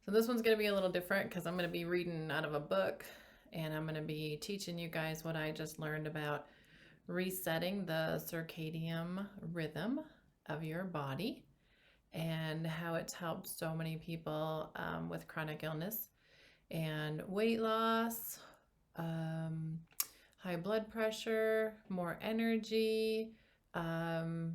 So this one's going to be a little different because I'm going to be reading out of a book, and I'm going to be teaching you guys what I just learned about resetting the circadian rhythm of your body and how it's helped so many people with chronic illness and weight loss, high blood pressure, more energy, um,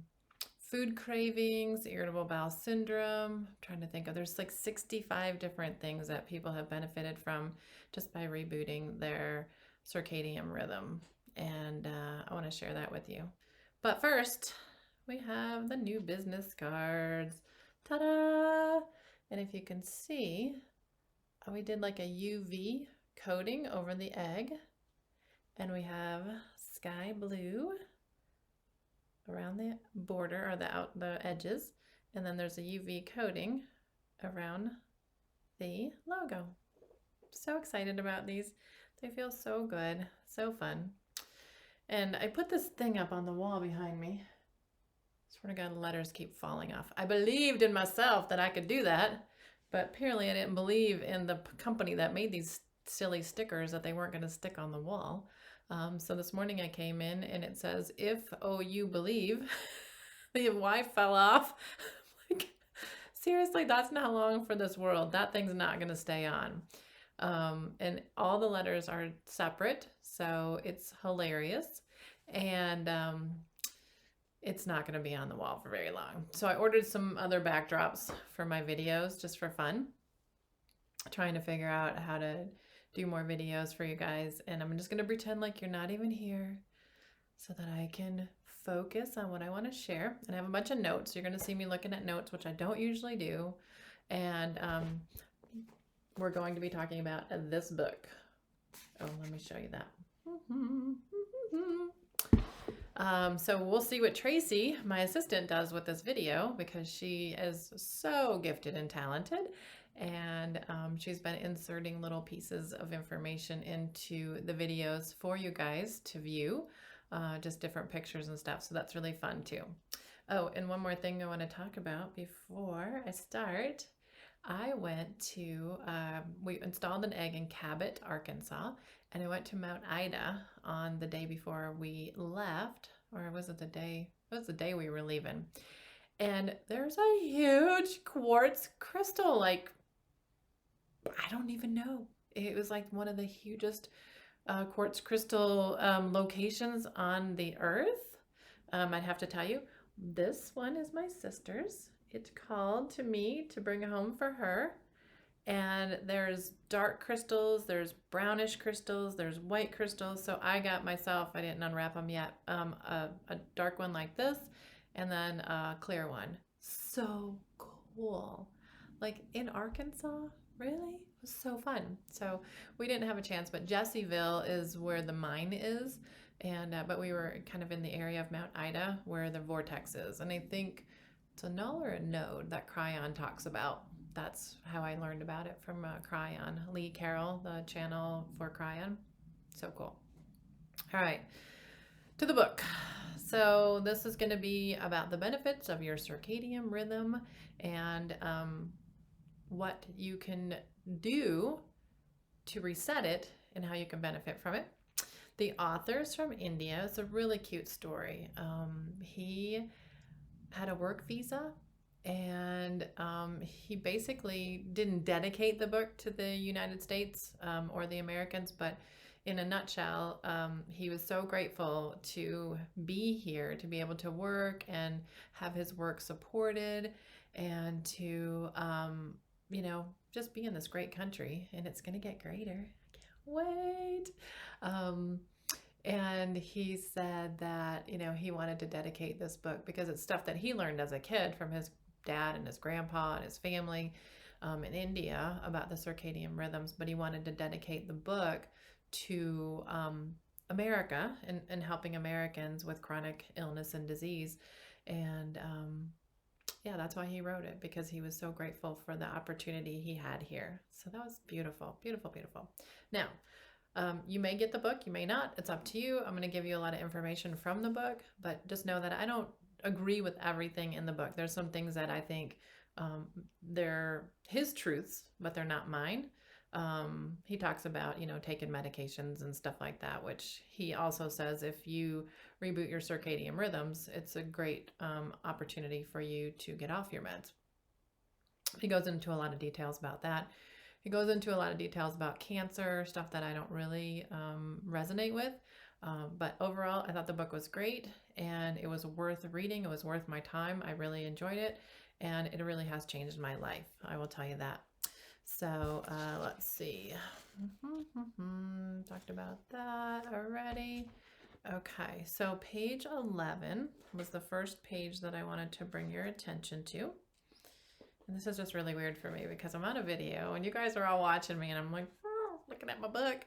food cravings, irritable bowel syndrome. I'm trying to think of, there's like 65 different things that people have benefited from just by rebooting their circadian rhythm. And I want to share that with you. But first, we have the new business cards. Ta-da! And if you can see, we did like a UV coating over the egg. And we have sky blue around the border or the edges, and then there's a UV coating around the logo. So excited about these. They feel so good, so fun. And I put this thing up on the wall behind me. Swear to God, letters keep falling off. I believed in myself that I could do that, but apparently I didn't believe in the company that made these silly stickers that they weren't going to stick on the wall. So this morning I came in and it says, if you believe, the Y fell off. Like, seriously, that's not long for this world. That thing's not going to stay on. And all the letters are separate, so it's hilarious. And it's not going to be on the wall for very long. So I ordered some other backdrops for my videos just for fun, trying to figure out how to do more videos for you guys. And I'm just going to pretend like you're not even here so that I can focus on what I want to share. And I have a bunch of notes. You're going to see me looking at notes, which I don't usually do. And we're going to be talking about this book. Oh, let me show you that. So we'll see what Tracy, my assistant, does with this video, because she is so gifted and talented. And she's been inserting little pieces of information into the videos for you guys to view, just different pictures and stuff. So that's really fun too. Oh, and one more thing I want to talk about before I start. I went to, we installed an egg in Cabot, Arkansas, and I went to Mount Ida on the day before we left, or was it the day? It was the day we were leaving. And there's a huge quartz crystal, like, I don't even know. It was like one of the hugest quartz crystal locations on the earth. I'd have to tell you, this one is my sister's. It called to me to bring home for her. And there's dark crystals, there's brownish crystals, there's white crystals. So I got myself, I didn't unwrap them yet, a dark one like this, and then a clear one. So cool. Like in Arkansas, really? It was so fun. So we didn't have a chance, but Jessieville is where the mine is. And but we were kind of in the area of Mount Ida where the vortex is. And I think it's a null or a node that Cryon talks about. That's how I learned about it, from Cryon. Lee Carroll, the channel for Cryon. So cool. All right, to the book. So this is going to be about the benefits of your circadian rhythm and what you can do to reset it and how you can benefit from it. The author's from India. It's a really cute story. He had a work visa, and he basically didn't dedicate the book to the United States or the Americans, but in a nutshell, he was so grateful to be here, to be able to work and have his work supported, and to, you know, just be in this great country, and it's going to get greater. I can't wait. And he said that, you know, he wanted to dedicate this book because it's stuff that he learned as a kid from his dad and his grandpa and his family in India about the circadian rhythms, but he wanted to dedicate the book to America and helping Americans with chronic illness and disease. And yeah, that's why he wrote it, because he was so grateful for the opportunity he had here. So that was beautiful, beautiful, beautiful. Now, you may get the book, you may not. It's up to you. I'm going to give you a lot of information from the book, but just know that I don't agree with everything in the book. There's some things that I think They're his truths, but they're not mine. He talks about, taking medications and stuff like that, which he also says if you reboot your circadian rhythms, it's a great opportunity for you to get off your meds. He goes into a lot of details about that. He goes into a lot of details about cancer, stuff that I don't really resonate with. But overall, I thought the book was great and it was worth reading. It was worth my time. I really enjoyed it and it really has changed my life. I will tell you that. So let's see. Talked about that already. Okay, so page 11 was the first page that I wanted to bring your attention to. And this is just really weird for me because I'm on a video and you guys are all watching me and I'm like, looking at my book.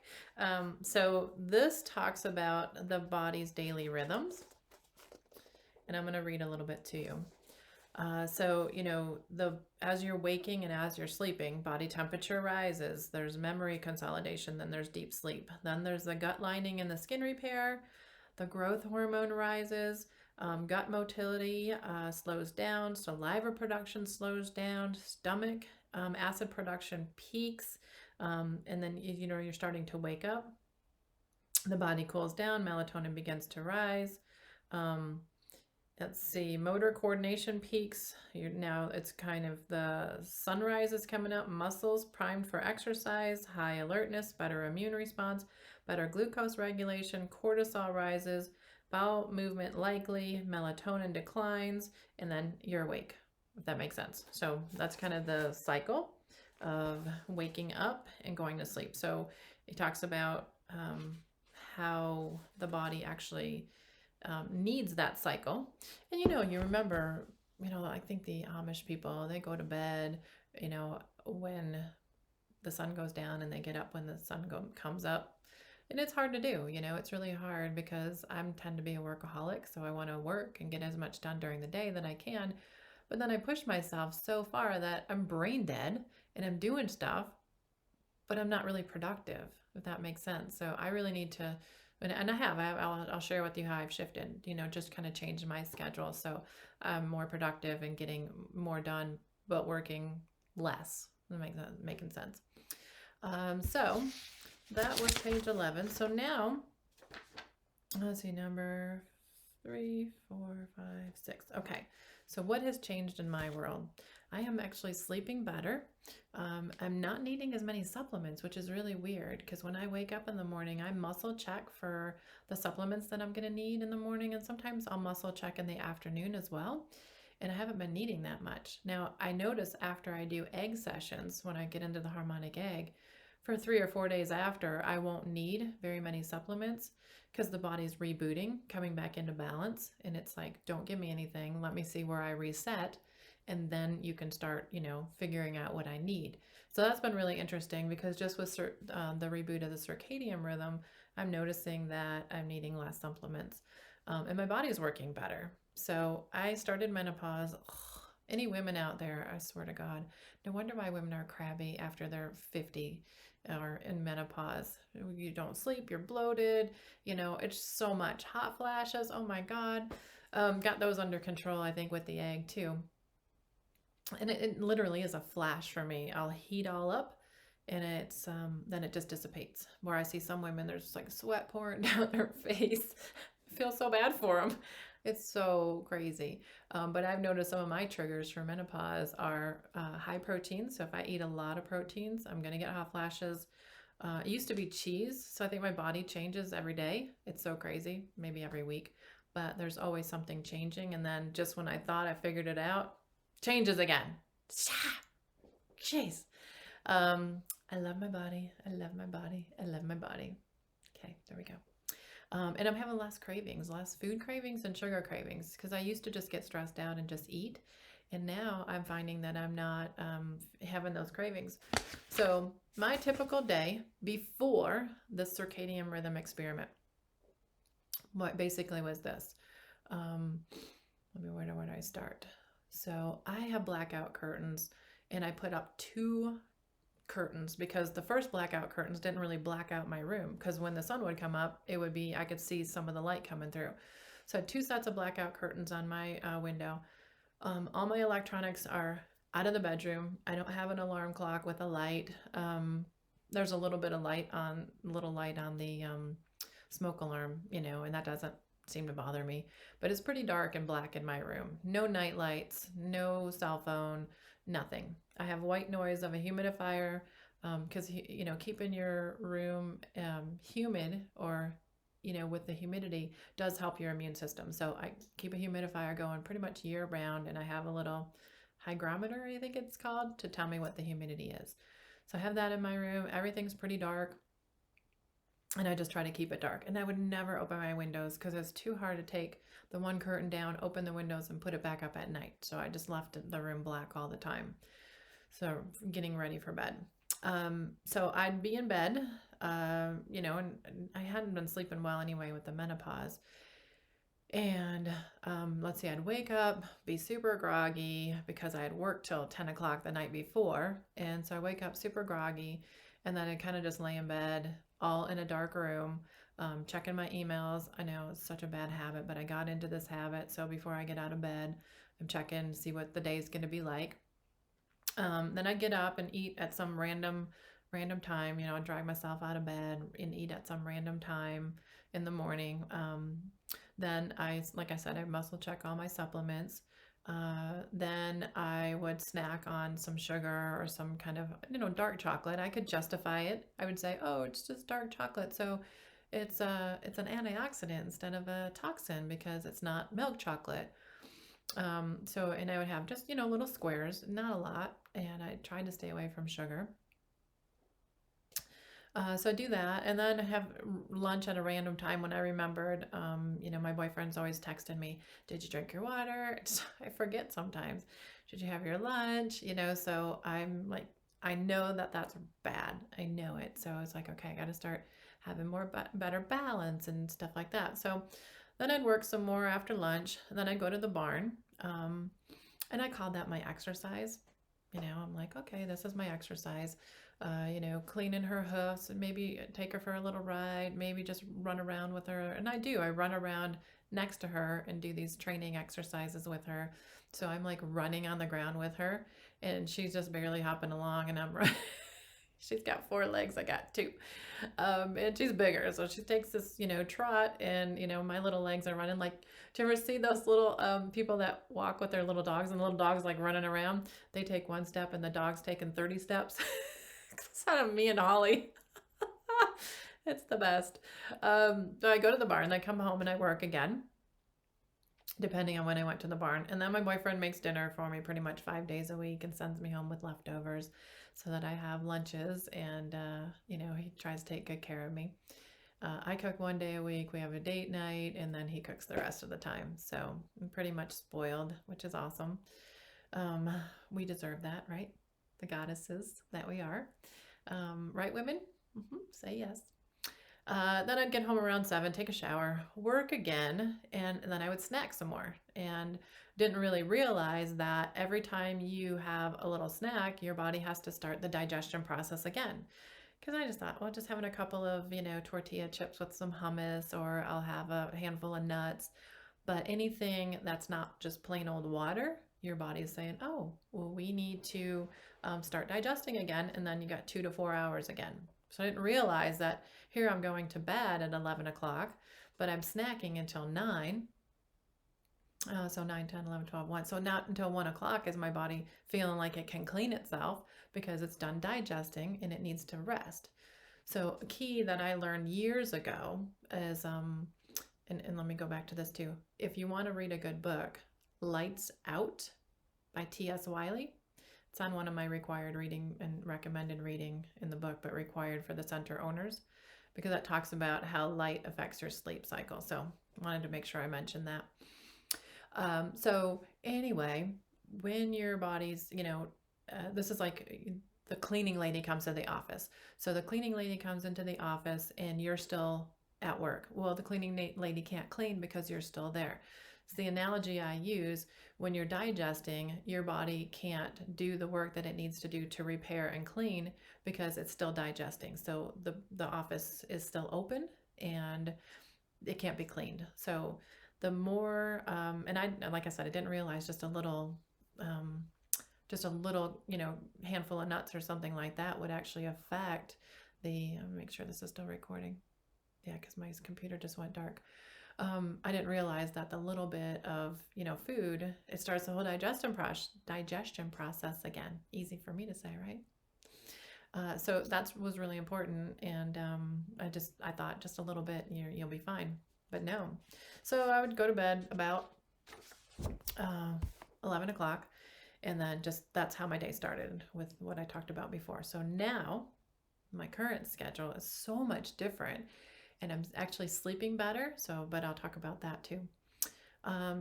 So this talks about the body's daily rhythms. And I'm going to read a little bit to you. So, as you're waking and as you're sleeping, body temperature rises. There's memory consolidation. Then there's deep sleep. Then there's the gut lining and the skin repair. The growth hormone rises. Gut motility slows down. Saliva production slows down. Stomach acid production peaks. And then, you're starting to wake up. The body cools down. Melatonin begins to rise. Let's see, motor coordination peaks. Now it's kind of the sunrise is coming up, muscles primed for exercise, high alertness, better immune response, better glucose regulation, cortisol rises, bowel movement likely, melatonin declines, and then you're awake, if that makes sense. So that's kind of the cycle of waking up and going to sleep. So it talks about how the body actually needs that cycle. And you remember, I think the Amish people, they go to bed, when the sun goes down and they get up when the sun comes up. And it's hard to do, it's really hard because I tend to be a workaholic. So I want to work and get as much done during the day that I can. But then I push myself so far that I'm brain dead and I'm doing stuff, but I'm not really productive, if that makes sense. So I really need to, and I'll share with you how I've shifted, just kind of changed my schedule. So I'm more productive and getting more done, but working less. Making sense. So that was page 11. So now, let's see, number 3, 4, 5, 6. Okay. So what has changed in my world? I am actually sleeping better. I'm not needing as many supplements, which is really weird because when I wake up in the morning, I muscle check for the supplements that I'm going to need in the morning. And sometimes I'll muscle check in the afternoon as well. And I haven't been needing that much. Now, I notice after I do egg sessions, when I get into the harmonic egg, for 3 or 4 days after, I won't need very many supplements because the body's rebooting, coming back into balance. And it's like, don't give me anything. Let me see where I reset. And then you can start, figuring out what I need. So that's been really interesting because just with the reboot of the circadian rhythm, I'm noticing that I'm needing less supplements and my body's working better. So I started menopause. Ugh, any women out there, I swear to God, no wonder why women are crabby after they're 50 or in menopause. You don't sleep, you're bloated, it's so much. Hot flashes, oh my God. Got those under control, I think, with the egg too. And it literally is a flash for me. I'll heat all up and it's then it just dissipates. Where I see some women, there's like sweat pouring down their face. I feel so bad for them. It's so crazy. But I've noticed some of my triggers for menopause are high protein. So if I eat a lot of proteins, I'm going to get hot flashes. It used to be cheese. So I think my body changes every day. It's so crazy, maybe every week. But there's always something changing. And then just when I thought I figured it out, changes again. Jeez. I love my body. I love my body. I love my body. Okay, there we go. And I'm having less cravings, less food cravings and sugar cravings because I used to just get stressed out and just eat. And now I'm finding that I'm not having those cravings. So my typical day before the circadian rhythm experiment, what basically was this. Where do I start? So I have blackout curtains and I put up 2 curtains because the first blackout curtains didn't really black out my room because when the sun would come up, I could see some of the light coming through. So I had 2 sets of blackout curtains on my window. All my electronics are out of the bedroom. I don't have an alarm clock with a light. There's a little bit of little light on the smoke alarm, and that doesn't seem to bother me. But it's pretty dark and black in my room. No night lights, no cell phone, nothing. I have white noise of a humidifier because, keeping your room humid or with the humidity does help your immune system. So I keep a humidifier going pretty much year round, and I have a little hygrometer, I think it's called, to tell me what the humidity is. So I have that in my room. Everything's pretty dark, and I just try to keep it dark. And I would never open my windows because it's too hard to take the one curtain down, open the windows, and put it back up at night. So I just left the room black all the time. So getting ready for bed. So I'd be in bed, and I hadn't been sleeping well anyway with the menopause. And let's see, I'd wake up, be super groggy because I had worked till 10 o'clock the night before. And so I wake up super groggy, and then I kind of just lay in bed, all in a dark room, checking my emails. I know it's such a bad habit, but I got into this habit. So before I get out of bed, I'm checking to see what the day's going to be like. Then I get up and eat at some random time. I drag myself out of bed and eat at some random time in the morning. Then like I said, I muscle check all my supplements. Then I would snack on some sugar or some kind of, dark chocolate. I could justify it. I would say, oh, it's just dark chocolate. So it's an antioxidant instead of a toxin because it's not milk chocolate. And I would have just, little squares, not a lot. And I tried to stay away from sugar. So I do that, and then I have lunch at a random time when I remembered. My boyfriend's always texting me, "Did you drink your water?" I forget sometimes. "Did you have your lunch?" So I'm like, I know that that's bad. I know it. So I was like, okay, I got to start having better balance and stuff like that. So then I'd work some more after lunch. And then I'd go to the barn, and I called that my exercise. I'm like, okay, this is my exercise. Cleaning her hoofs and maybe take her for a little ride, maybe just run around with her. And I do. I run around next to her and do these training exercises with her. So I'm like running on the ground with her, and she's just barely hopping along, and I'm running. She's got 4 legs. I got 2. And she's bigger. So she takes this, trot, and, my little legs are running. Like, do you ever see those little people that walk with their little dogs, and the little dog's like running around? They take 1 step and the dog's taking 30 steps. It's out of me and Holly. It's the best. So I go to the barn, I come home and I work again, depending on when I went to the barn. And then my boyfriend makes dinner for me pretty much 5 days a week and sends me home with leftovers so that I have lunches, and, he tries to take good care of me. I cook 1 day a week. We have a date night, and then he cooks the rest of the time. So I'm pretty much spoiled, which is awesome. We deserve that, right? The goddesses that we are. Right, women? Say yes. Then I'd get home around 7, take a shower, work again, and then I would snack some more. And didn't really realize that every time you have a little snack, your body has to start the digestion process again. Because I just thought, well, just having a couple of, tortilla chips with some hummus, or I'll have a handful of nuts. But anything that's not just plain old water, your body's saying, oh, well, we need to start digesting again. And then you got 2 to 4 hours again. So I didn't realize that here I'm going to bed at 11 o'clock, but I'm snacking until 9. So 9, 10, 11, 12, 1. So not until 1 o'clock is my body feeling like it can clean itself because it's done digesting and it needs to rest. So a key that I learned years ago is, and let me go back to this too. If you want to read a good book, Lights Out by T.S. Wiley. It's on one of my required reading and recommended reading in the book, but required for the center owners, because that talks about how light affects your sleep cycle. So I wanted to make sure I mentioned that. So anyway, when your body's, this is like the cleaning lady comes to the office. So the cleaning lady comes into the office and you're still at work. Well, the cleaning lady can't clean because you're still there. So the analogy I use, when you're digesting, your body can't do the work that it needs to do to repair and clean because it's still digesting. So the office is still open and it can't be cleaned. So the more, and like I said, I didn't realize just a just a little, handful of nuts or something like that would actually affect make sure this is still recording. Yeah, because my computer just went dark. I didn't realize that the little bit of, food, it starts the whole digestion process again. Easy for me to say, right? So that was really important, and I thought just a little bit, you'll be fine, but no. So I would go to bed about 11 o'clock, and then that's how my day started with what I talked about before. So now my current schedule is so much different, and I'm actually sleeping better. But I'll talk about that too.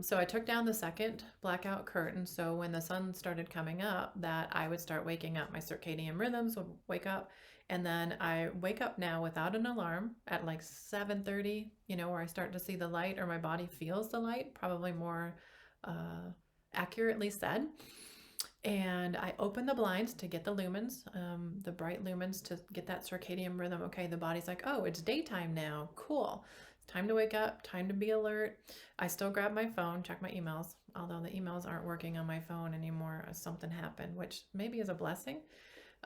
So I took down the second blackout curtain. So when the sun started coming up, that I would start waking up. My circadian rhythms would wake up. And then I wake up now without an alarm at like 7:30, where I start to see the light, or my body feels the light, probably more accurately said. And I open the blinds to get the lumens, the bright lumens, to get that circadian rhythm. Okay, the body's like, oh, it's daytime now. Cool. Time to wake up, time to be alert. I still grab my phone, check my emails, although the emails aren't working on my phone anymore. Something happened, which maybe is a blessing.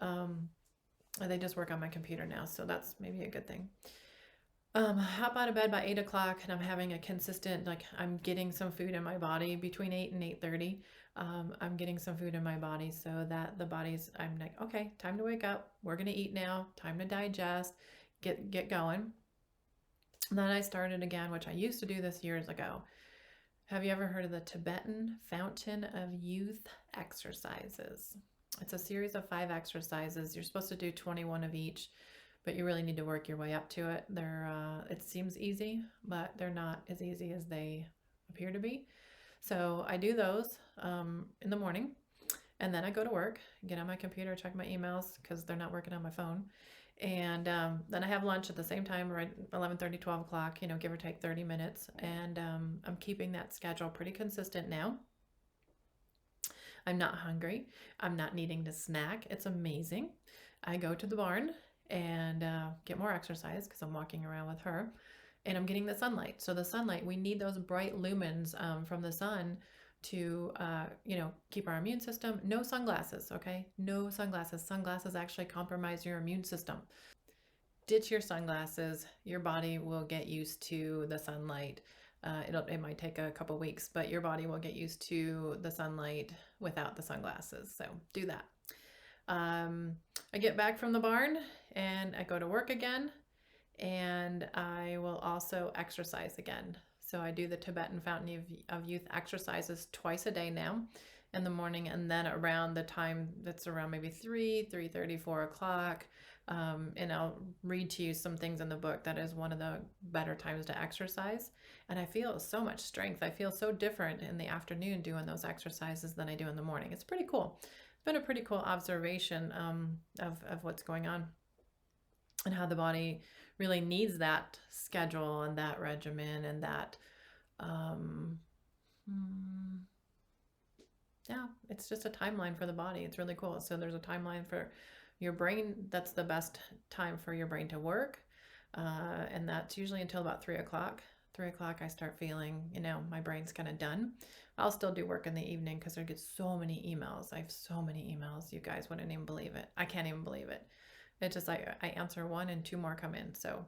They just work on my computer now, so that's maybe a good thing. Hop out of bed by 8 o'clock, and I'm having a consistent, I'm getting some food in my body between 8 and 8:30. I'm getting some food in my body, so that I'm like, okay, time to wake up. We're going to eat now. Time to digest, get going. And then I started again, which I used to do this years ago. Have you ever heard of the Tibetan Fountain of Youth exercises? It's a series of 5 exercises. You're supposed to do 21 of each, but you really need to work your way up to it. It seems easy, but they're not as easy as they appear to be. So I do those in the morning, and then I go to work, get on my computer, check my emails because they're not working on my phone. And then I have lunch at the same time, right, 11:30, 12 o'clock, give or take 30 minutes. And I'm keeping that schedule pretty consistent now. I'm not hungry. I'm not needing to snack. It's amazing. I go to the barn and get more exercise because I'm walking around with her. And I'm getting the sunlight. So the sunlight, we need those bright lumens from the sun to, keep our immune system. No sunglasses, okay? No sunglasses. Sunglasses actually compromise your immune system. Ditch your sunglasses. Your body will get used to the sunlight. It might take a couple weeks, but your body will get used to the sunlight without the sunglasses. So do that. I get back from the barn and I go to work again, and I will also exercise again. So I do the Tibetan Fountain of Youth exercises twice a day now in the morning, and then around the time that's around maybe 3:30, 4 o'clock. And I'll read to you some things in the book. That is one of the better times to exercise. And I feel so much strength. I feel so different in the afternoon doing those exercises than I do in the morning. It's pretty cool. It's been a pretty cool observation of what's going on and how the body really needs that schedule and that regimen and that, it's just a timeline for the body. It's really cool. So there's a timeline for your brain. That's the best time for your brain to work. And that's usually until about 3 o'clock. 3 o'clock, I start feeling, my brain's kind of done. I'll still do work in the evening because I get so many emails. I have so many emails. You guys wouldn't even believe it. I can't even believe it. It's just like I answer one and 2 more come in. So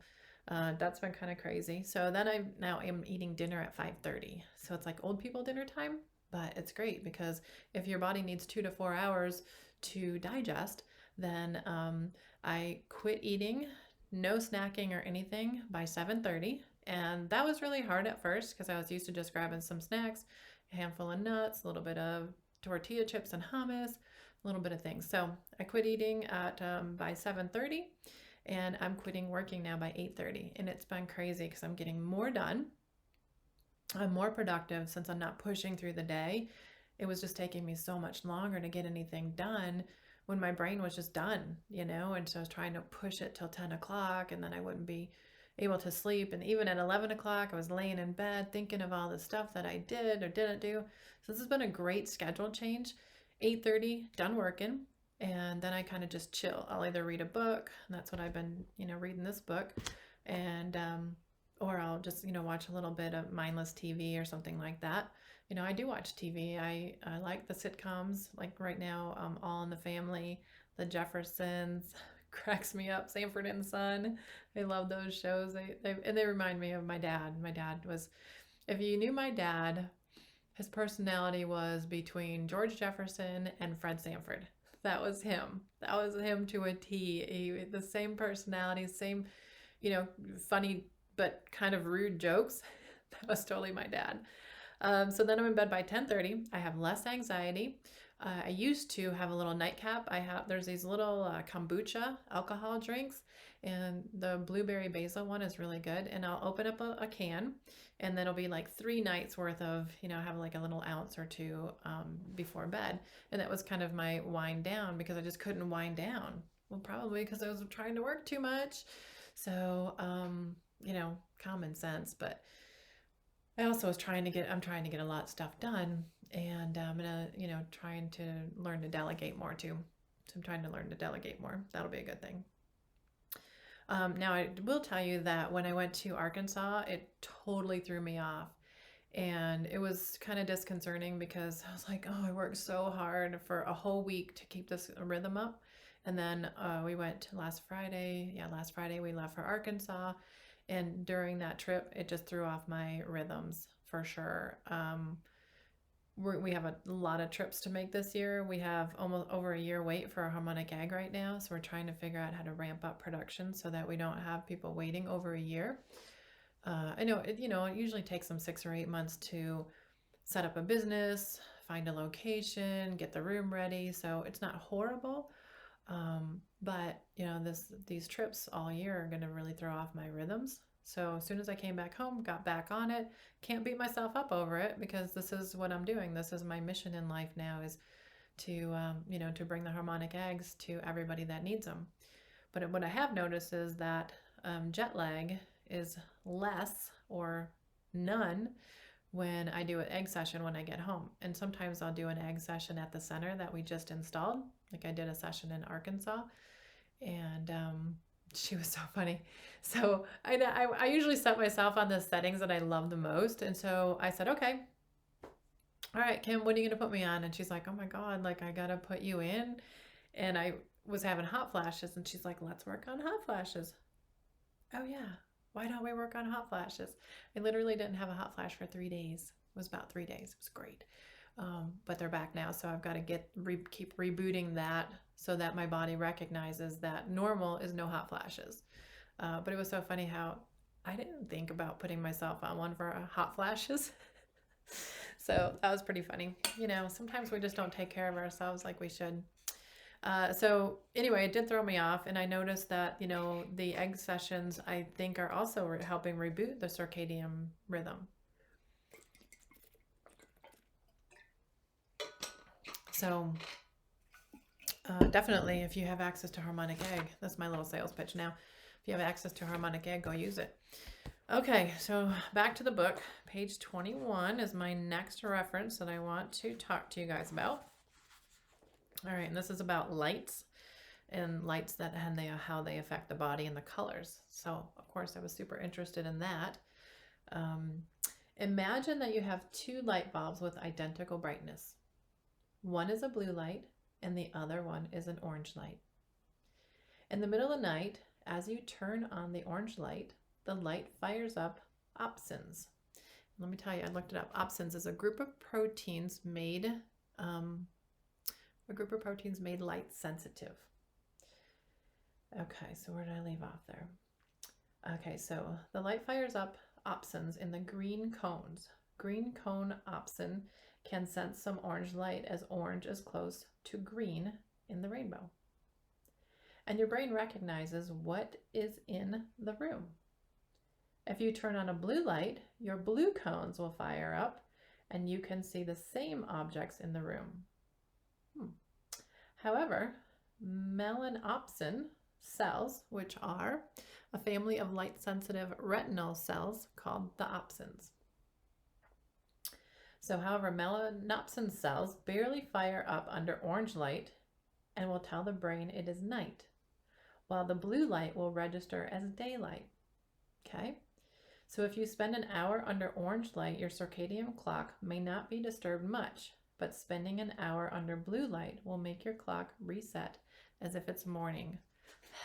that's been kind of crazy. So then I now am eating dinner at 5:30. So it's like old people dinner time, but it's great because if your body needs 2 to 4 hours to digest, then I quit eating, no snacking or anything by 7:30. And that was really hard at first because I was used to just grabbing some snacks, a handful of nuts, a little bit of tortilla chips and hummus, a little bit of things. So I quit eating at by 7:30, and I'm quitting working now by 8:30. And it's been crazy because I'm getting more done. I'm more productive since I'm not pushing through the day. It was just taking me so much longer to get anything done when my brain was just done, and so I was trying to push it till 10 o'clock, and then I wouldn't be able to sleep. And even at 11 o'clock, I was laying in bed thinking of all the stuff that I did or didn't do. So this has been a great schedule change. 8:30, done working, and then I kind of just chill. I'll either read a book, and that's what I've been, reading this book, and or I'll just, watch a little bit of mindless TV or something like that. I do watch TV. I like the sitcoms, like right now, All in the Family, The Jeffersons, cracks me up, Sanford and Son. I love those shows. And they remind me of my dad. My dad was, if you knew my dad, his personality was between George Jefferson and Fred Sanford. That was him. That was him to a T. The same personality, same, funny but kind of rude jokes. That was totally my dad. So then I'm in bed by 10:30. I have less anxiety. I used to have a little nightcap. There's these little kombucha alcohol drinks, and the blueberry basil one is really good. And I'll open up a can, and then it'll be like 3 nights worth of, have like a little ounce or two before bed. And that was kind of my wind down, because I just couldn't wind down. Well, probably because I was trying to work too much. So, common sense, but I also I'm trying to get a lot of stuff done, and I'm gonna, trying to learn to delegate more too. So I'm trying to learn to delegate more. That'll be a good thing. Now I will tell you that when I went to Arkansas, it totally threw me off. And it was kind of disconcerting, because I was like, oh, I worked so hard for a whole week to keep this rhythm up. And then we went last Friday. Yeah, last Friday we left for Arkansas. And during that trip, it just threw off my rhythms for sure. We have a lot of trips to make this year. We have almost over a year wait for a harmonic egg right now. So we're trying to figure out how to ramp up production so that we don't have people waiting over a year. I know it usually takes them 6 or 8 months to set up a business, find a location, get the room ready. So it's not horrible. But these trips all year are going to really throw off my rhythms. So as soon as I came back home, got back on it, can't beat myself up over it, because this is what I'm doing. This is my mission in life now, is to, to bring the harmonic eggs to everybody that needs them. But what I have noticed is that jet lag is less or none when I do an egg session when I get home. And sometimes I'll do an egg session at the center that we just installed. Like I did a session in Arkansas, and she was so funny. So I usually set myself on the settings that I love the most. And so I said, okay, all right, Kim, what are you going to put me on? And she's like, oh my God, like I got to put you in. And I was having hot flashes, and she's like, let's work on hot flashes. Oh yeah. Why don't we work on hot flashes? I literally didn't have a hot flash for 3 days. It was about 3 days. It was great. But they're back now. So I've got to keep rebooting that, so that my body recognizes that normal is no hot flashes. But it was so funny how I didn't think about putting myself on one for hot flashes. So that was pretty funny. Sometimes we just don't take care of ourselves like we should. So anyway, it did throw me off, and I noticed that, the egg sessions, I think, are also helping reboot the circadian rhythm. So definitely, if you have access to harmonic egg, that's my little sales pitch now. If you have access to harmonic egg, go use it. Okay, so back to the book. Page 21 is my next reference that I want to talk to you guys about. All right, and this is about lights, and lights how they affect the body and the colors. So, of course, I was super interested in that. Imagine that you have 2 light bulbs with identical brightness. One is a blue light, and the other one is an orange light. In the middle of the night, as you turn on the orange light, the light fires up opsins. Let me tell you, I looked it up. Opsins is a group of proteins made light sensitive. Okay, so where did I leave off there? Okay, so the light fires up opsins in the green cones. Green cone opsin can sense some orange light, as orange is close to green in the rainbow. And your brain recognizes what is in the room. If you turn on a blue light, your blue cones will fire up, and you can see the same objects in the room. However, melanopsin cells, which are a family of light-sensitive retinal cells called the opsins. So, however, melanopsin cells barely fire up under orange light and will tell the brain it is night, while the blue light will register as daylight. Okay? So if you spend an hour under orange light, your circadian clock may not be disturbed much, but spending an hour under blue light will make your clock reset as if it's morning.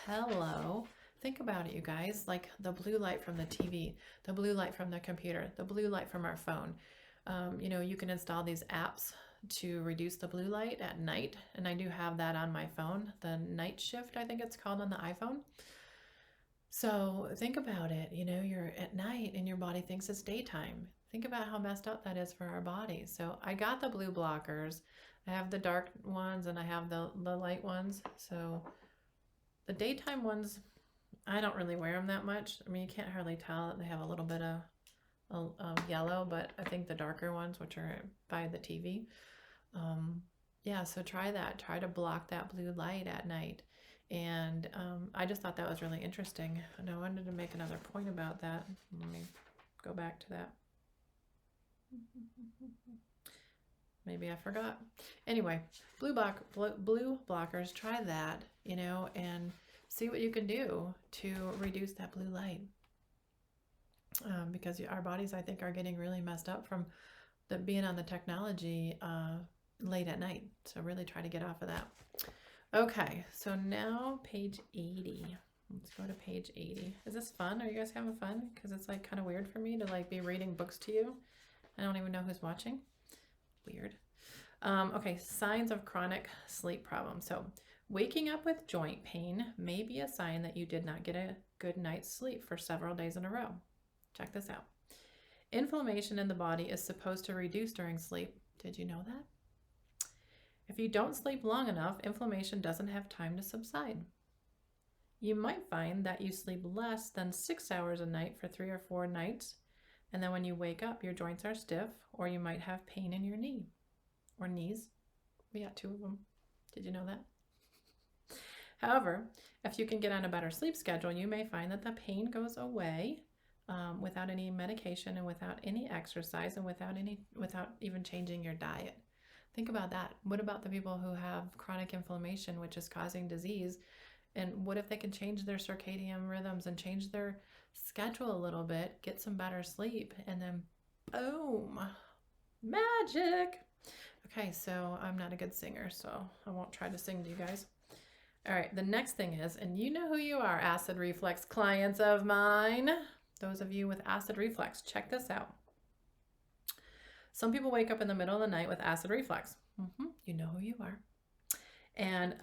Hello. Think about it, you guys, like the blue light from the TV, the blue light from the computer, the blue light from our phone. You can install these apps to reduce the blue light at night, and I do have that on my phone, the night shift, I think it's called on the iPhone. So think about it, you're at night and your body thinks it's daytime. Think about how messed up that is for our bodies. So I got the blue blockers. I have the dark ones and I have the light ones. So the daytime ones, I don't really wear them that much. I mean, you can't hardly tell that they have a little bit of yellow, but I think the darker ones, which are by the TV, so try that. Try to block that blue light at night. And I just thought that was really interesting. And I wanted to make another point about that. Let me go back to that. Maybe I forgot. Anyway, blue blockers, try that, and see what you can do to reduce that blue light. Because our bodies, I think, are getting really messed up from being on the technology late at night. So really try to get off of that. Okay, so now page 80. Let's go to page 80. Is this fun? Are you guys having fun? Because it's like kind of weird for me to be reading books to you. I don't even know who's watching. Weird. Okay, signs of chronic sleep problems. So waking up with joint pain may be a sign that you did not get a good night's sleep for several days in a row. Check this out. Inflammation in the body is supposed to reduce during sleep. Did you know that? If you don't sleep long enough, inflammation doesn't have time to subside. You might find that you sleep less than 6 hours a night for 3 or 4 nights, and then when you wake up, your joints are stiff, or you might have pain in your knee or knees. We got 2 of them. Did you know that? However, if you can get on a better sleep schedule, you may find that the pain goes away without any medication and without any exercise and without even changing your diet. Think about that. What about the people who have chronic inflammation, which is causing disease? And what if they can change their circadian rhythms and change their schedule a little bit, get some better sleep, and then boom, magic. Okay, so I'm not a good singer, so I won't try to sing to you guys. All right, the next thing is, and you know who you are, acid reflux clients of mine. Those of you with acid reflux, check this out. Some people wake up in the middle of the night with acid reflux. You know who you are. And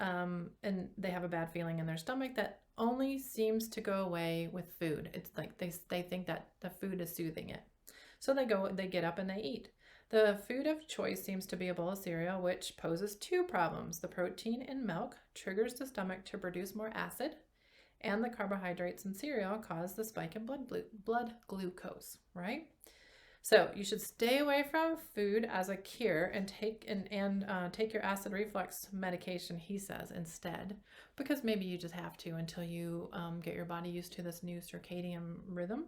they have a bad feeling in their stomach that only seems to go away with food. It's like they think that the food is soothing it. So they get up and they eat. The food of choice seems to be a bowl of cereal, which poses 2 problems. The protein in milk triggers the stomach to produce more acid, and the carbohydrates in cereal cause the spike in blood glucose, right? So you should stay away from food as a cure and take your acid reflux medication, he says, instead, because maybe you just have to until you get your body used to this new circadian rhythm.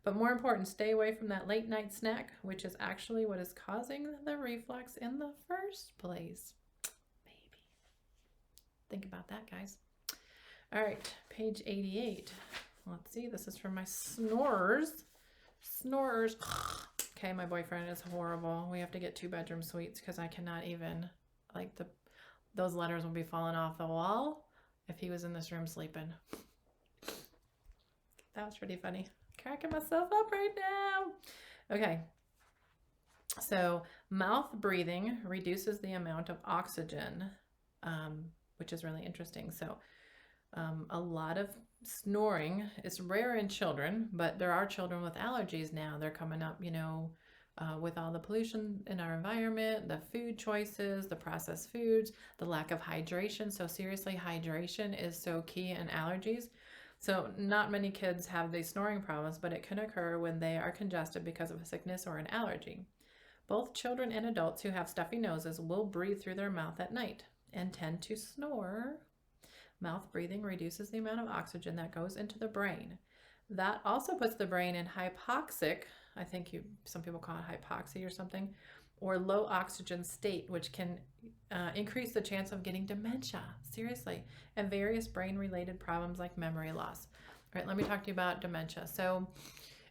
But more important, stay away from that late night snack, which is actually what is causing the reflux in the first place. Maybe. Think about that, guys. All right, page 88. Let's see, this is from my snorers. Snorers. Okay, my boyfriend is horrible. We have to get 2-bedroom suites because I cannot even, those letters will be falling off the wall if he was in this room sleeping. That was pretty funny. Cracking myself up right now. Okay. So mouth breathing reduces the amount of oxygen, which is really interesting. So a lot of snoring is rare in children, but there are children with allergies now. They're coming up, with all the pollution in our environment, the food choices, the processed foods, the lack of hydration. So seriously, hydration is so key in allergies. So not many kids have these snoring problems, but it can occur when they are congested because of a sickness or an allergy. Both children and adults who have stuffy noses will breathe through their mouth at night and tend to snore. Mouth breathing reduces the amount of oxygen that goes into the brain. That also puts the brain in hypoxic, I think some people call it hypoxia or something, or low oxygen state, which can increase the chance of getting dementia, seriously, and various brain-related problems like memory loss. All right, let me talk to you about dementia. So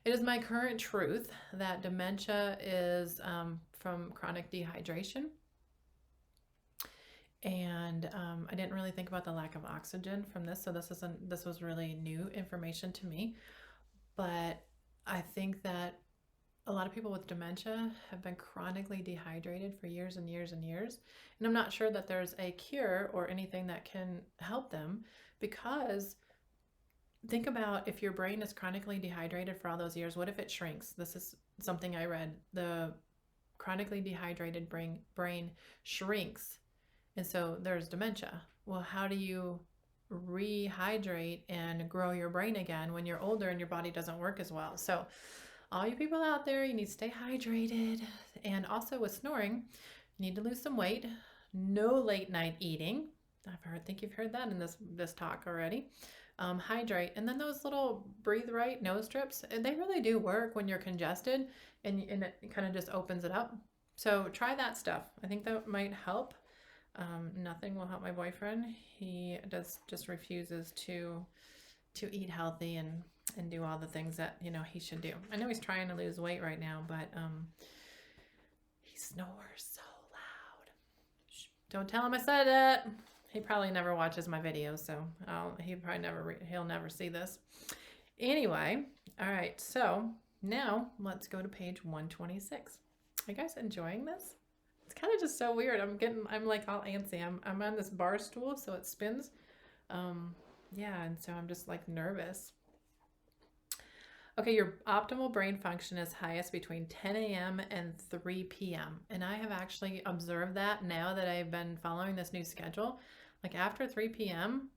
It is my current truth that dementia is from chronic dehydration. And I didn't really think about the lack of oxygen from this, so this was really new information to me. But I think that a lot of people with dementia have been chronically dehydrated for years and years and years. And I'm not sure that there's a cure or anything that can help them, because think about, if your brain is chronically dehydrated for all those years, what if it shrinks? This is something I read. The chronically dehydrated brain shrinks. And so there's dementia. Well, how do you rehydrate and grow your brain again when you're older and your body doesn't work as well? So all you people out there, you need to stay hydrated. And also with snoring, you need to lose some weight. No late night eating. Think you've heard that in this talk already. Hydrate. And then those little Breathe Right nose strips, they really do work when you're congested, and it kind of just opens it up. So try that stuff. I think that might help. Nothing will help my boyfriend. He just refuses to eat healthy and do all the things that, he should do. I know he's trying to lose weight right now, but he snores so loud. Shh, don't tell him I said it. He probably never watches my videos, so he'll never see this. Anyway, all right, so now let's go to page 126. Are you guys enjoying this? It's kind of just so weird. I'm like all antsy. I'm on this bar stool, so it spins. Yeah, and so I'm just like nervous. Okay, your optimal brain function is highest between 10 a.m. and 3 p.m. And I have actually observed that now that I've been following this new schedule. Like after 3 p.m.,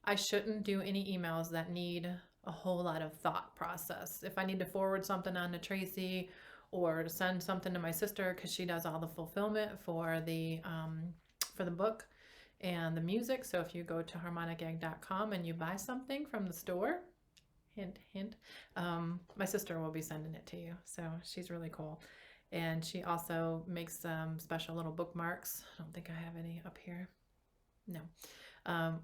I shouldn't do any emails that need a whole lot of thought process. If I need to forward something on to Tracy or to send something to my sister, because she does all the fulfillment for the book and the music. So if you go to harmonicegg.com and you buy something from the store, hint, hint, my sister will be sending it to you. So she's really cool. And she also makes some special little bookmarks. I don't think I have any up here. No.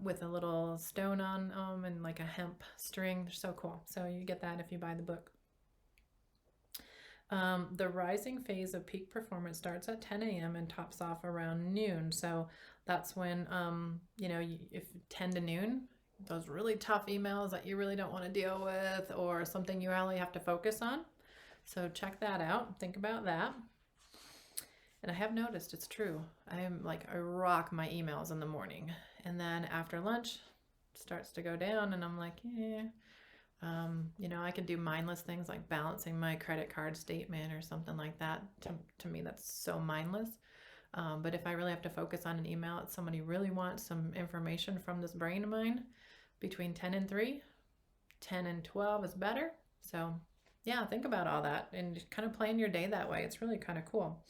With a little stone on them and like a hemp string. They're so cool. So you get that if you buy the book. The rising phase of peak performance starts at 10 a.m. and tops off around noon. So that's when, if 10 to noon, those really tough emails that you really don't want to deal with, or something you really have to focus on. So check that out. Think about that. And I have noticed it's true. I rock my emails in the morning, and then after lunch it starts to go down, and I'm like, I could do mindless things like balancing my credit card statement or something like that. To me, that's so mindless. But if I really have to focus on an email, it's somebody really wants some information from this brain of mine, between 10 and 3, 10 and 12 is better. So yeah, think about all that and kind of plan your day that way. It's really kind of cool.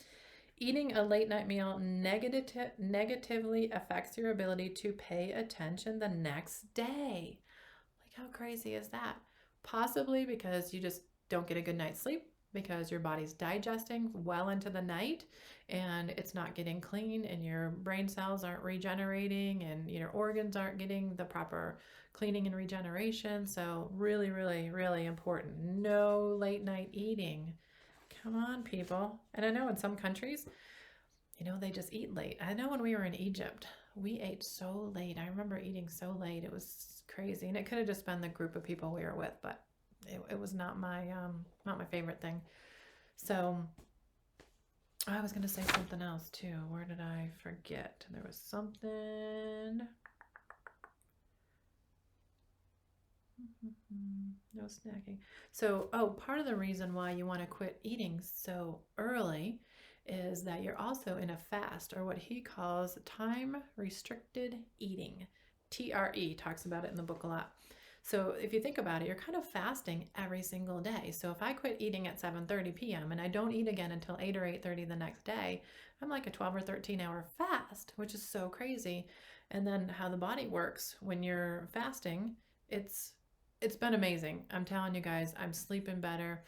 Eating a late night meal negatively affects your ability to pay attention the next day. Like, how crazy is that? Possibly because you just don't get a good night's sleep, because your body's digesting well into the night and it's not getting clean, and your brain cells aren't regenerating, and your organs aren't getting the proper cleaning and regeneration. So really, really, really important. No late night eating. Come on, people. And I know in some countries, they just eat late. I know when we were in Egypt, we ate so late. I remember eating so late. It was crazy. And it could have just been the group of people we were with, but it was not my favorite thing. So I was going to say something else too. Where did I forget? There was something. No snacking. So, part of the reason why you want to quit eating so early is that you're also in a fast, or what he calls time restricted eating. TRE talks about it in the book a lot. So if you think about it, you're kind of fasting every single day. So if I quit eating at 7:30 p.m. and I don't eat again until 8 or 8:30 the next day, I'm like a 12 or 13 hour fast, which is so crazy. And then how the body works when you're fasting, it's been amazing. I'm telling you guys, I'm sleeping better.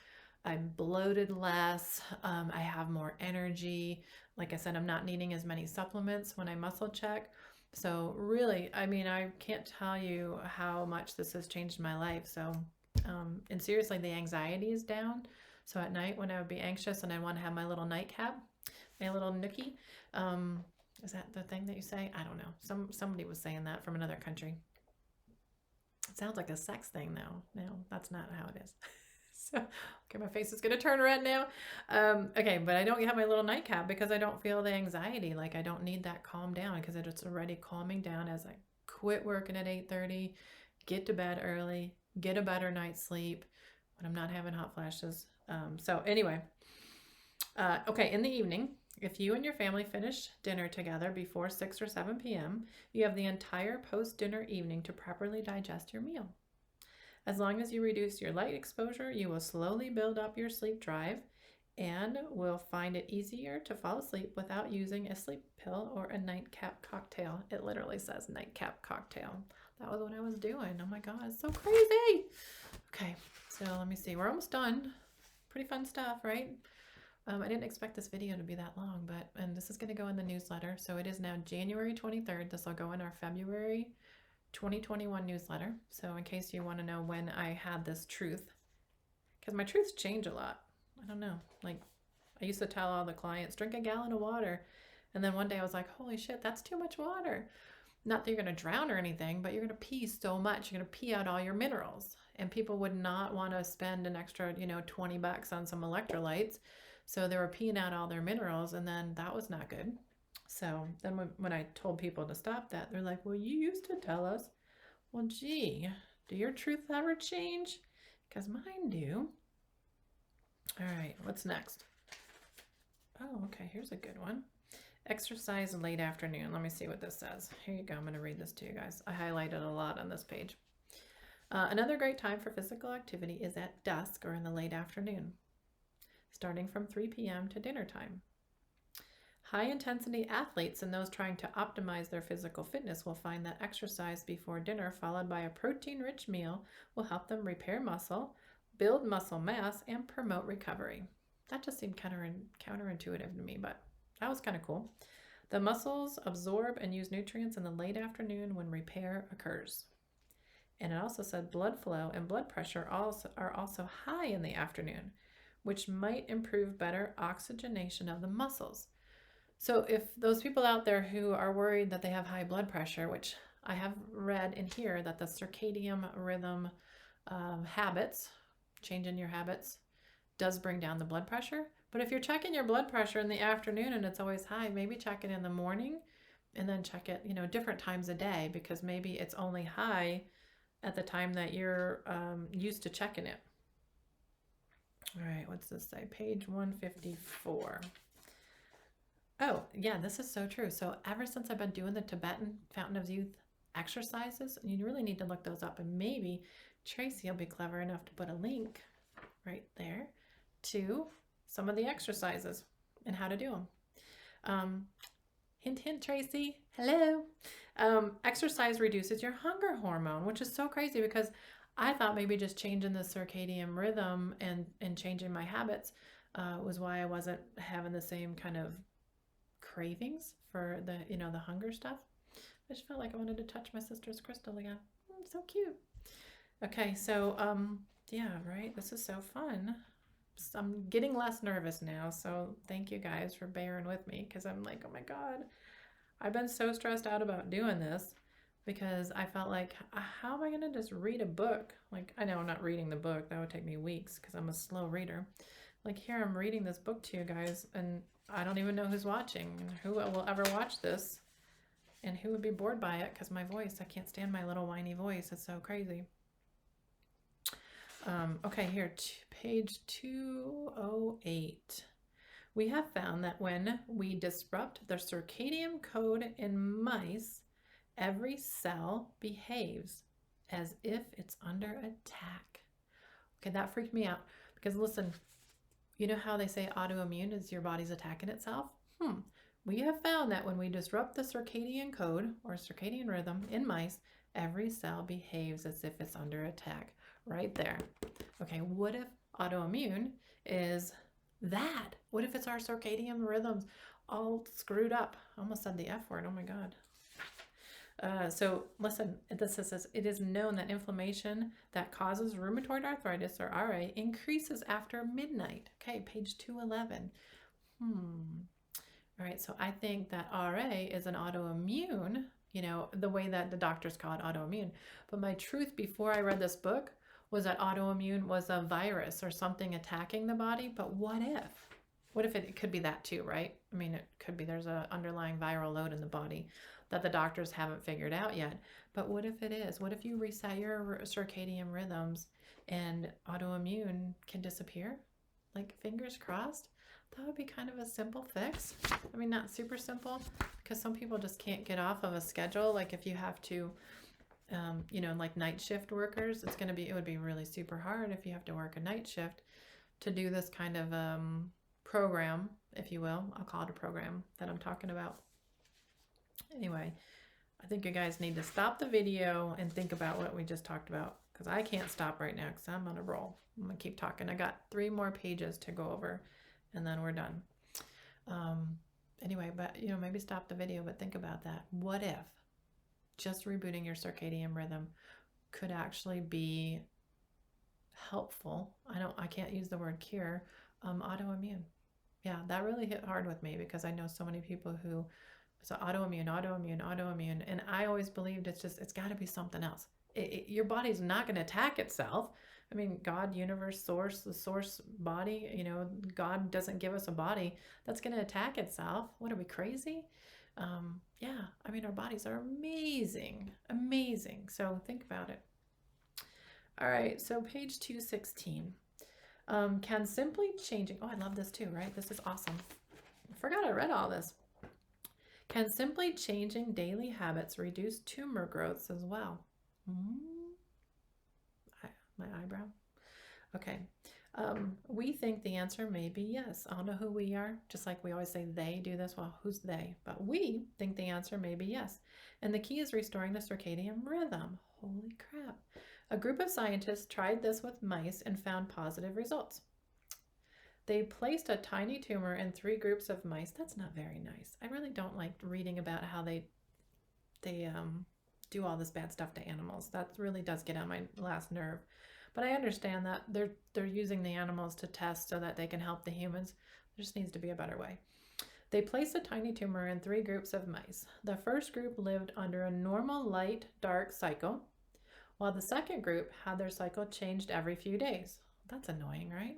I'm bloated less. I have more energy. Like I said, I'm not needing as many supplements when I muscle check. So really, I can't tell you how much this has changed my life. So And seriously, the anxiety is down. So at night when I would be anxious and I want to have my little nightcap, my little nookie, is that the thing that you say? I don't know. Somebody was saying that from another country. It sounds like a sex thing though. No, that's not how it is. So, okay, my face is going to turn red now. Okay, but I don't have my little nightcap because I don't feel the anxiety. Like I don't need that calm down because it's already calming down as I quit working at 8:30, get to bed early, get a better night's sleep when I'm not having hot flashes. So anyway, okay, in the evening, if you and your family finish dinner together before 6 or 7 p.m., you have the entire post-dinner evening to properly digest your meal. As long as you reduce your light exposure, you will slowly build up your sleep drive and will find it easier to fall asleep without using a sleep pill or a nightcap cocktail. It literally says nightcap cocktail. That was what I was doing. Oh my God, it's so crazy. Okay, so let me see. We're almost done. Pretty fun stuff, right? I didn't expect this video to be that long, and this is going to go in the newsletter. So it is now January 23rd. This will go in our February 2021 newsletter. So in case you want to know when I had this truth, because my truths change a lot. I don't know. Like I used to tell all the clients, drink a gallon of water. And then one day I was like, holy shit, that's too much water. Not that you're going to drown or anything, but you're going to pee so much. You're going to pee out all your minerals. And people would not want to spend an extra, $20 on some electrolytes. So they were peeing out all their minerals, and then that was not good. So then when I told people to stop that, they're like, well, you used to tell us. Well, gee, do your truths ever change? Because mine do. All right, what's next? Oh, okay, here's a good one. Exercise late afternoon. Let me see what this says. Here you go. I'm going to read this to you guys. I highlighted a lot on this page. Another great time for physical activity is at dusk or in the late afternoon, starting from 3 p.m. to dinner time. High-intensity athletes and those trying to optimize their physical fitness will find that exercise before dinner followed by a protein-rich meal will help them repair muscle, build muscle mass, and promote recovery. That just seemed counterintuitive to me, but that was kind of cool. The muscles absorb and use nutrients in the late afternoon when repair occurs. And it also said blood flow and blood pressure are also high in the afternoon, which might improve better oxygenation of the muscles. So if those people out there who are worried that they have high blood pressure, which I have read in here that the circadian rhythm habits, changing your habits, does bring down the blood pressure. But if you're checking your blood pressure in the afternoon and it's always high, maybe check it in the morning and then check it, different times a day, because maybe it's only high at the time that you're used to checking it. All right, what's this say? Page 154. Oh, yeah, this is so true. So ever since I've been doing the Tibetan Fountain of Youth exercises, you really need to look those up. And maybe Tracy will be clever enough to put a link right there to some of the exercises and how to do them. Hint, hint, Tracy. Hello. Exercise reduces your hunger hormone, which is so crazy because I thought maybe just changing the circadian rhythm and changing my habits was why I wasn't having the same kind of cravings for the hunger stuff. I just felt like I wanted to touch my sister's crystal again. So cute. Okay, so yeah, right. This is so fun. I'm getting less nervous now, so thank you guys for bearing with me, because I'm like, oh my God, I've been so stressed out about doing this because I felt like, how am I going to just read a book? Like, I know I'm not reading the book. That would take me weeks because I'm a slow reader. Like here, I'm reading this book to you guys, and I don't even know who's watching and who will ever watch this and who would be bored by it because my voice, I can't stand my little whiny voice. It's so crazy. Okay, here, page 208. We have found that when we disrupt the circadian code in mice, every cell behaves as if it's under attack. Okay, that freaked me out because listen, you know how they say autoimmune is your body's attacking itself? We have found that when we disrupt the circadian code or circadian rhythm in mice, every cell behaves as if it's under attack. Right there. Okay, what if autoimmune is that? What if it's our circadian rhythms all screwed up? I almost said the F word. Oh my God. So listen, this says it is known that inflammation that causes rheumatoid arthritis, or RA, increases after midnight. Okay, page 211. All right, so I think that RA is an autoimmune, the way that the doctors call it autoimmune. But my truth before I read this book was that autoimmune was a virus or something attacking the body. But what if? What if it could be that too, right? I mean, it could be there's an underlying viral load in the body that the doctors haven't figured out yet. But what if it is? What if you reset your circadian rhythms and autoimmune can disappear? Like, fingers crossed. That would be kind of a simple fix. I mean, not super simple, because some people just can't get off of a schedule. Like, if you have to, like night shift workers, it would be really super hard if you have to work a night shift to do this kind of program, if you will. I'll call it a program that I'm talking about. Anyway, I think you guys need to stop the video and think about what we just talked about, because I can't stop right now because I'm on a roll. I'm going to keep talking. I got 3 more pages to go over and then we're done. Anyway, but maybe stop the video, but think about that. What if just rebooting your circadian rhythm could actually be helpful? I can't use the word cure. Autoimmune. Yeah, that really hit hard with me, because I know so many people who, so autoimmune, and I always believed it's got to be something else. Your body's not going to attack itself. I mean, God, universe, source, the source body, God doesn't give us a body that's going to attack itself. What, are we crazy? Yeah, I mean, our bodies are amazing. So think about it. All right, so page 216. Can simply changing, I love this too, right? This is awesome. I forgot I read all this. Can simply changing daily habits reduce tumor growths as well? My eyebrow. Okay. We think the answer may be yes. I don't know who we are. Just like we always say they do this. Well, who's they? But we think the answer may be yes. And the key is restoring the circadian rhythm. Holy crap. A group of scientists tried this with mice and found positive results. They placed a tiny tumor in 3 groups of mice. That's not very nice. I really don't like reading about how they do all this bad stuff to animals. That really does get on my last nerve. But I understand that they're using the animals to test so that they can help the humans. There just needs to be a better way. They placed a tiny tumor in 3 groups of mice. The first group lived under a normal light-dark cycle, while the second group had their cycle changed every few days. That's annoying, right?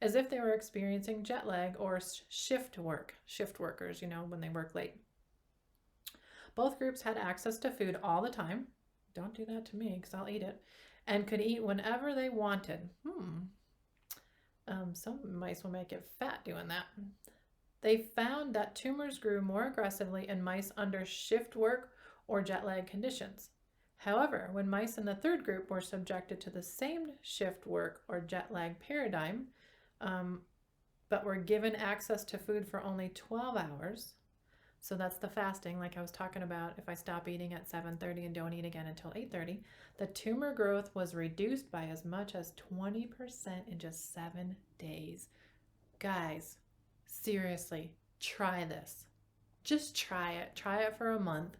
As if they were experiencing jet lag or shift workers, when they work late. Both groups had access to food all the time. Don't do that to me, because I'll eat it. And could eat whenever they wanted. Some mice will make it fat doing that. They found that tumors grew more aggressively in mice under shift work or jet lag conditions. However, when mice in the third group were subjected to the same shift work or jet lag paradigm, but were given access to food for only 12 hours, so that's the fasting, like I was talking about. If I stop eating at 7:30 and don't eat again until 8:30, the tumor growth was reduced by as much as 20% in just 7 days. Guys, seriously, try this. Just try it. Try it for a month.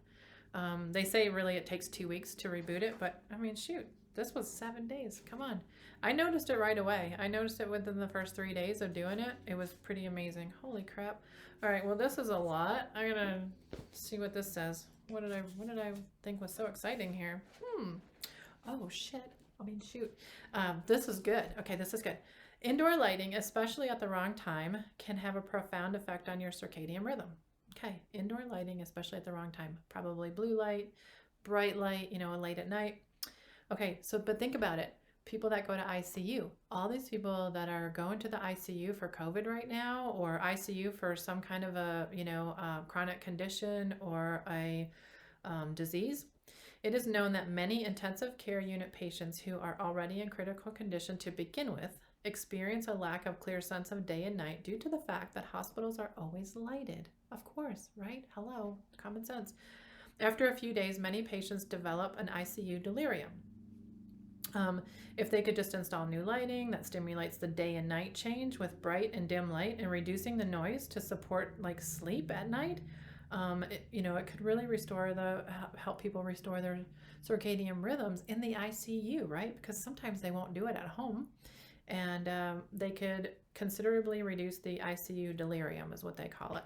They say really it takes 2 weeks to reboot it, but I mean, shoot, this was 7 days. Come on. I noticed it right away. I noticed it within the first 3 days of doing it. It was pretty amazing. Holy crap. All right, well, this is a lot. I'm gonna see what this says. What did I think was so exciting here? Oh, shit. I mean, shoot. This is good. Okay, this is good. Indoor lighting, especially at the wrong time, can have a profound effect on your circadian rhythm. Okay, indoor lighting, especially at the wrong time. Probably blue light, bright light, late at night. Okay, but think about it. People that go to ICU, all these people that are going to the ICU for COVID right now, or ICU for some kind of a, chronic condition or a disease, it is known that many intensive care unit patients who are already in critical condition to begin with experience a lack of clear sense of day and night due to the fact that hospitals are always lighted. Of course, right? Hello, common sense. After a few days, many patients develop an ICU delirium. If they could just install new lighting that stimulates the day and night change with bright and dim light and reducing the noise to support like sleep at night, It could really help people restore their circadian rhythms in the ICU, right? Because sometimes they won't do it at home. And they could considerably reduce the ICU delirium, is what they call it.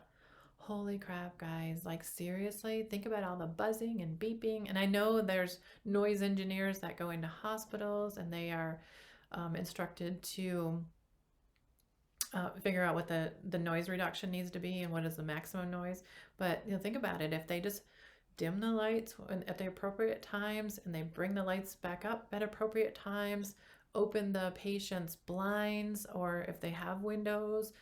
Holy crap, guys. Like, seriously, think about all the buzzing and beeping. And I know there's noise engineers that go into hospitals and they are instructed to figure out what the noise reduction needs to be and what is the maximum noise. But think about it. If they just dim the lights at the appropriate times and they bring the lights back up at appropriate times, open the patient's blinds, or if they have windows,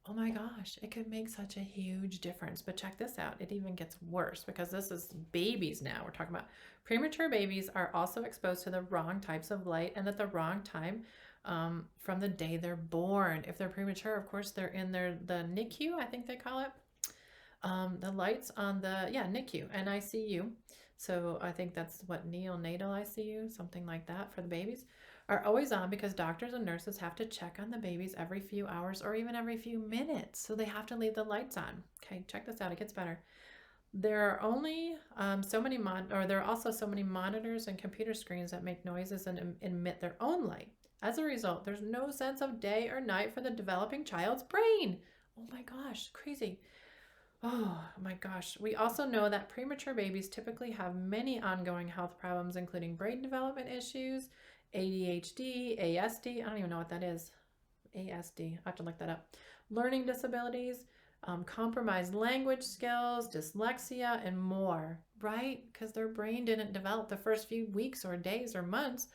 oh my gosh, it could make such a huge difference. But check this out. It even gets worse because this is babies now. We're talking about premature babies are also exposed to the wrong types of light and at the wrong time from the day they're born. If they're premature, of course, they're in the NICU, I think they call it. The lights on the, NICU and ICU. So I think that's what, neonatal ICU, something like that for the babies, are always on because doctors and nurses have to check on the babies every few hours or even every few minutes. So they have to leave the lights on. Okay, check this out. It gets better. There are only there are also so many monitors and computer screens that make noises and emit their own light. As a result, there's no sense of day or night for the developing child's brain. Oh my gosh, crazy. Oh my gosh. We also know that premature babies typically have many ongoing health problems, including brain development issues, ADHD, ASD. I don't even know what that is. ASD. I have to look that up. Learning disabilities, compromised language skills, dyslexia, and more, right? Because their brain didn't develop the first few weeks or days or months.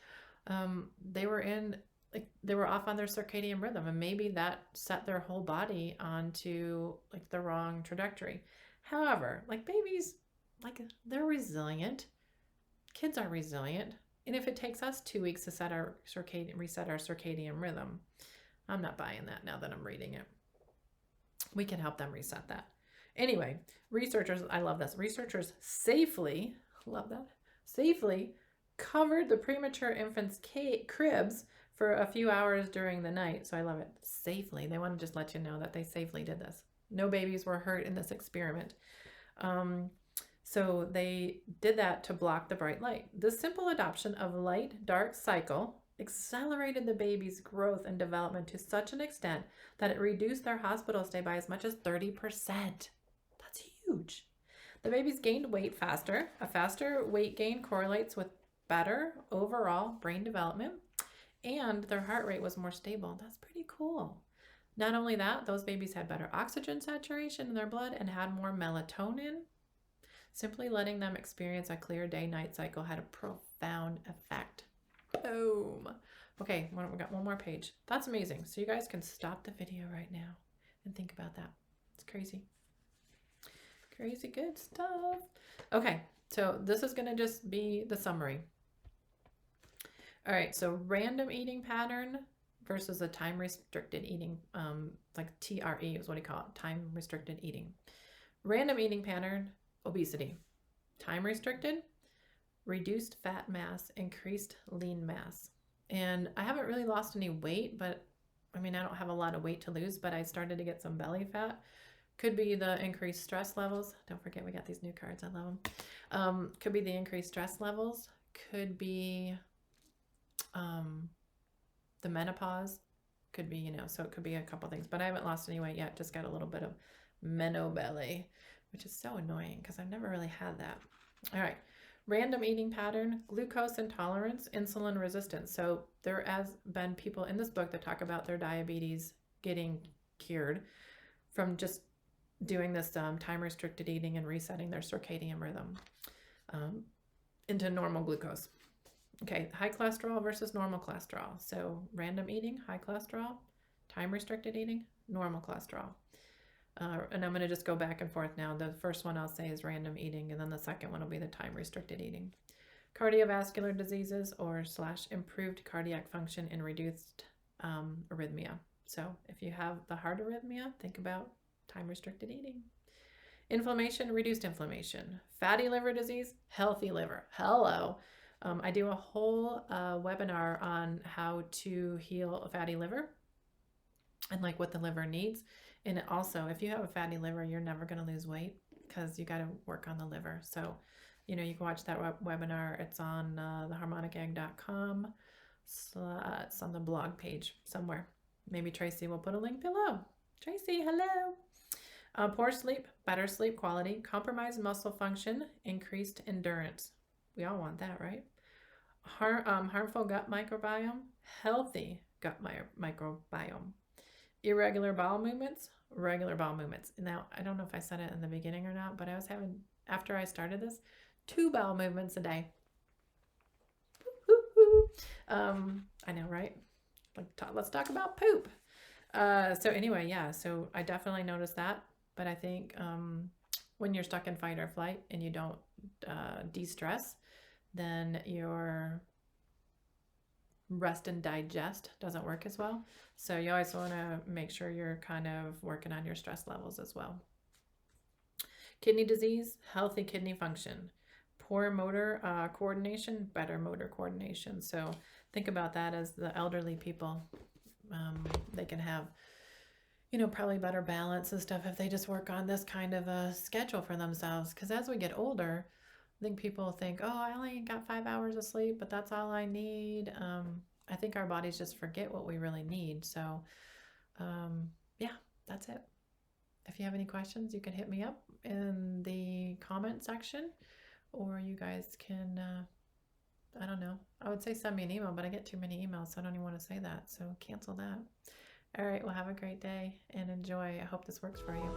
They were off on their circadian rhythm, and maybe that set their whole body onto like the wrong trajectory. However, like babies, like they're resilient. Kids are resilient. And if it takes us 2 weeks to reset our circadian rhythm, I'm not buying that now that I'm reading it. We can help them reset that. Anyway, I love this. Researchers safely covered the premature infants' cribs for a few hours during the night. So I love it. Safely. They want to just let you know that they safely did this. No babies were hurt in this experiment. So they did that to block the bright light. This simple adoption of light-dark cycle accelerated the baby's growth and development to such an extent that it reduced their hospital stay by as much as 30%. That's huge. The babies gained weight faster. A faster weight gain correlates with better overall brain development, and their heart rate was more stable. That's pretty cool. Not only that, those babies had better oxygen saturation in their blood and had more melatonin. Simply letting them experience a clear day-night cycle had a profound effect. Boom. Okay, we got one more page. That's amazing. So you guys can stop the video right now and think about that. It's crazy. Crazy good stuff. Okay, so this is going to just be the summary. All right, so random eating pattern versus a time-restricted eating, like TRE is what you call it, time-restricted eating. Random eating pattern, obesity. Time-restricted, reduced fat mass, increased lean mass. And I haven't really lost any weight, but I mean, I don't have a lot of weight to lose, but I started to get some belly fat. Could be the increased stress levels. Don't forget, we got these new cards. I love them. Could be the increased stress levels. Could be the menopause. Could be, so it could be a couple things, but I haven't lost any weight yet. Just got a little bit of meno belly, which is so annoying because I've never really had that. All right. Random eating pattern, glucose intolerance, insulin resistance. So there has been people in this book that talk about their diabetes getting cured from just doing this time-restricted eating and resetting their circadian rhythm into normal glucose. Okay, high cholesterol versus normal cholesterol. So random eating, high cholesterol, time-restricted eating, normal cholesterol. And I'm going to just go back and forth now. The first one I'll say is random eating, and then the second one will be the time-restricted eating. Cardiovascular diseases or / improved cardiac function and reduced arrhythmia. So if you have the heart arrhythmia, think about time-restricted eating. Inflammation, reduced inflammation. Fatty liver disease, healthy liver. Hello. I do a whole webinar on how to heal a fatty liver and like what the liver needs. And also, if you have a fatty liver, you're never going to lose weight. because you got to work on the liver. So, you can watch that webinar. It's on theharmonicegg.com. So, it's on the blog page somewhere. Maybe Tracy will put a link below. Tracy, hello. Poor sleep, better sleep quality, compromised muscle function, increased endurance. We all want that, right? Harmful gut microbiome, healthy gut microbiome. Irregular bowel movements, regular bowel movements. Now, I don't know if I said it in the beginning or not, but I was having, after I started this, 2 bowel movements a day. I know, right? Let's talk about poop. So anyway, yeah, so I definitely noticed that, but I think when you're stuck in fight or flight and you don't de-stress, then your rest and digest doesn't work as well. So you always want to make sure you're kind of working on your stress levels as well. Kidney disease, healthy kidney function. Poor motor coordination, better motor coordination. So think about that as the elderly people. They can have, probably better balance and stuff if they just work on this kind of a schedule for themselves. Because as we get older, I think people think, oh, I only got 5 hours of sleep, but that's all I need. I think our bodies just forget what we really need. So, yeah, that's it. If you have any questions, you can hit me up in the comment section, or you guys can, I don't know. I would say send me an email, but I get too many emails, so I don't even want to say that. So cancel that. All right, well, have a great day and enjoy. I hope this works for you.